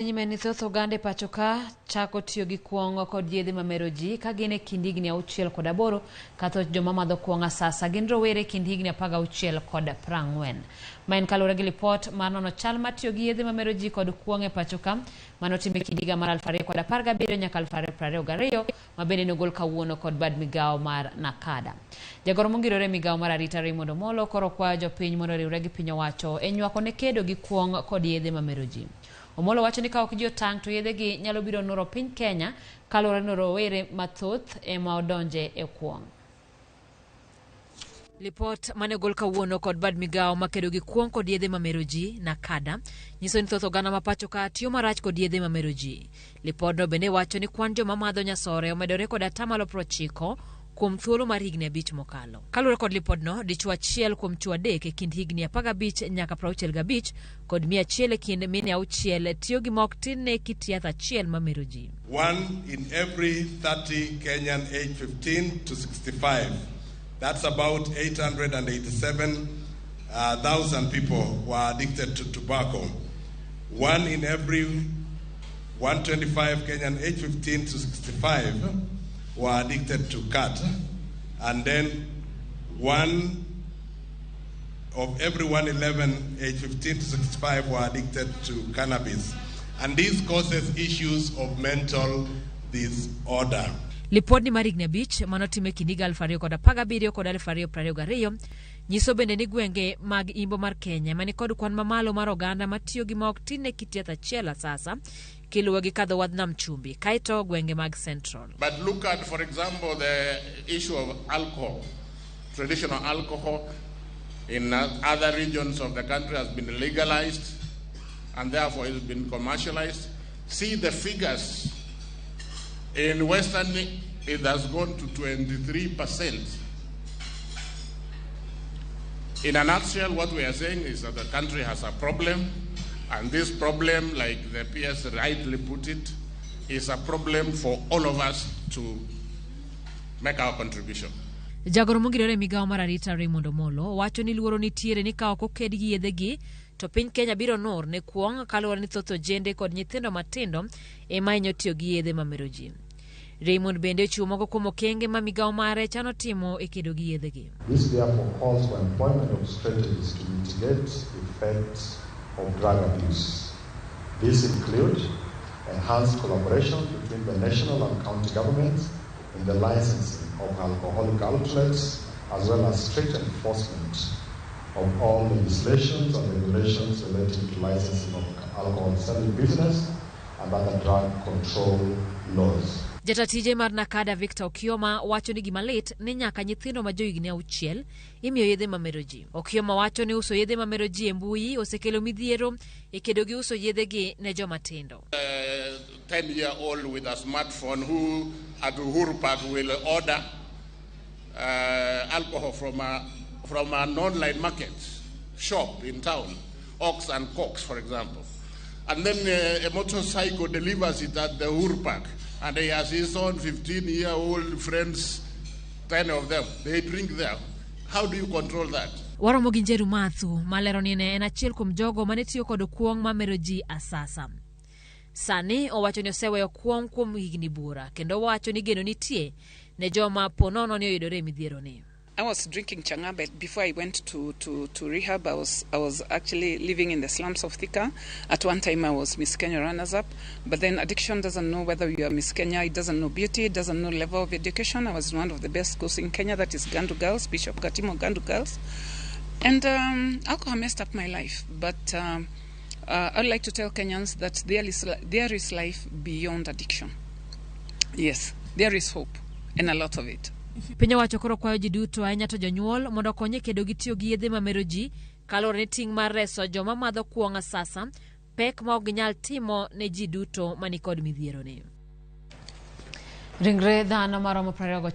Nyimeni thoth oganda pachoka chako tiyo gi kuongo kod yedhe mamero ji ka gin e kind higni 6 kod 8 ka thoth joma madho kuongo sasa gin rowere kind higni 16 kod 40. Ma en kaluwore gi lipot mar nono chal mar tiyo gi yedhe mamero ji kod kuongo e pachoka manotim e kind higa mar 2017 nyaka 2022 ma bende nogol kawuono kod bad migawo mar Nakada. Jagoro mongirore migawo mar arita Ramogi koro kwayo jopiny mondo oriwre gi piny owacho e nywako ne kedo gi kuongo kod yedhe mamero ji. Omolo wacho ni ka ok ji otang' to yedhe gi nyalo biro noro piny Kenya kaluwore ni rowere mathoth ema odonje e kuong'. Lipot mane ogol kawuono kod bad migawo makedo gi kuong' kod yedhe mamero ji Nakada nyiso ni thoth oganda ma pachoka tiyo marach kod yedhe mamero ji. Lipodno bende wacho ni kwan joma madho nyasore omedore kod 90% kuom thuolo mar higni 5 mokalo. Kaluwore kod lipodno, dichwo achiel kuom chwo 3 e kind higni 15 nyaka 65 kod 100 e kind mine 6 tiyo gi mok tin ne kit yath achiel mamero ji. 1 in every 30 Kenyan age 15 to 65. That's about 887,000 people who are addicted to tobacco. 1 in every 125 Kenyan age 15 to 65 who are addicted to cat, and then 1 of every 111 age 15 to 65 who are addicted to cannabis. And this causes issues of mental disorder. Lipod ni marigni 5 manotime kindiga 2017 kod 2022 nyiso bende ni gwenge mag Imbo mar Kenya mani kod kwan mamalo mar oganda matiyo gi maok tin ne kit yath achiel sasa kiluwe gi kadho wadh nam chumbi kaito gwenge mag Central. But look at, for example, the issue of alcohol. Traditional alcohol in other regions of the country has been legalized and therefore it has been commercialized. See the figures. In Western, it has gone to 23%. In a nutshell, what we are saying is that the country has a problem, and this problem, like the PS rightly put it, is a problem for all of us to make our contribution. Jagoro mongirore migawo mar arita Ramogi wacho ni luoro nitiere ni ka ok oked gi yedhe gi to piny Kenya biro nor ne kuong' kaluwore ni thoth ojende kod nyithindo matindo ema hinyo tiyo gi yedhe mamero ji. Raymond bende ochiwo moko kuom okenge ma migawo mare chano timo e kedo gi yedhe gi. This therefore calls for employment of strategies to mitigate effects of drug abuse. These include enhanced collaboration between the national and county governments in the licensing of alcoholic outlets, as well as strict enforcement of all legislations and regulations relating to licensing of alcohol selling business and other drug control laws. Jatatije mar Nakada Victor Okioma wacho ni gimalit ni nyaka nyithindo ma johigni 6 imiyo yedhe mamero ji. Okioma wacho ni uso yedhe mamero ji e mbui osekelo midhiero e kedo gi uso yedhe gi ne joma tindo. 10-year-old with a smartphone who at Uhuru Park will order alcohol from an online market shop in town, Ox and Cox, for example. And then a motorcycle delivers it at the Uhuru Park. And he has his own 15-year-old friends, 10 of them. They drink there. How do you control that? Ramogi Njeru Mathu malero ni en achiel kuom jogo mane tiyo kod kuong' mamero ji asasa. Sani owacho ni oseweyo kuong' kuom higni bura kendo owacho ni geno nitie ne joma ponono ni oyudore midhiero ni. I was drinking changa, but before I went to rehab, I was actually living in the slums of Thika. At one time, I was Miss Kenya runners-up. But then addiction doesn't know whether you are Miss Kenya. It doesn't know beauty. It doesn't know level of education. I was in one of the best schools in Kenya, that is Gandu Girls, Bishop Gatimo Gandu Girls. And alcohol messed up my life. But I'd like to tell Kenyans that there is life beyond addiction. Yes, there is hope, and a lot of it. Piny owacho koro kwayo ji duto ahinya to jonyuol mondo konye kedo gi tiyo gi yedhe mamero ji kaluwore ni ting' mar reso joma madho kuong' sasa pek ma ok ginyal timo ne ji duto mani kod midhiero ni. Ringre dhano maromo 20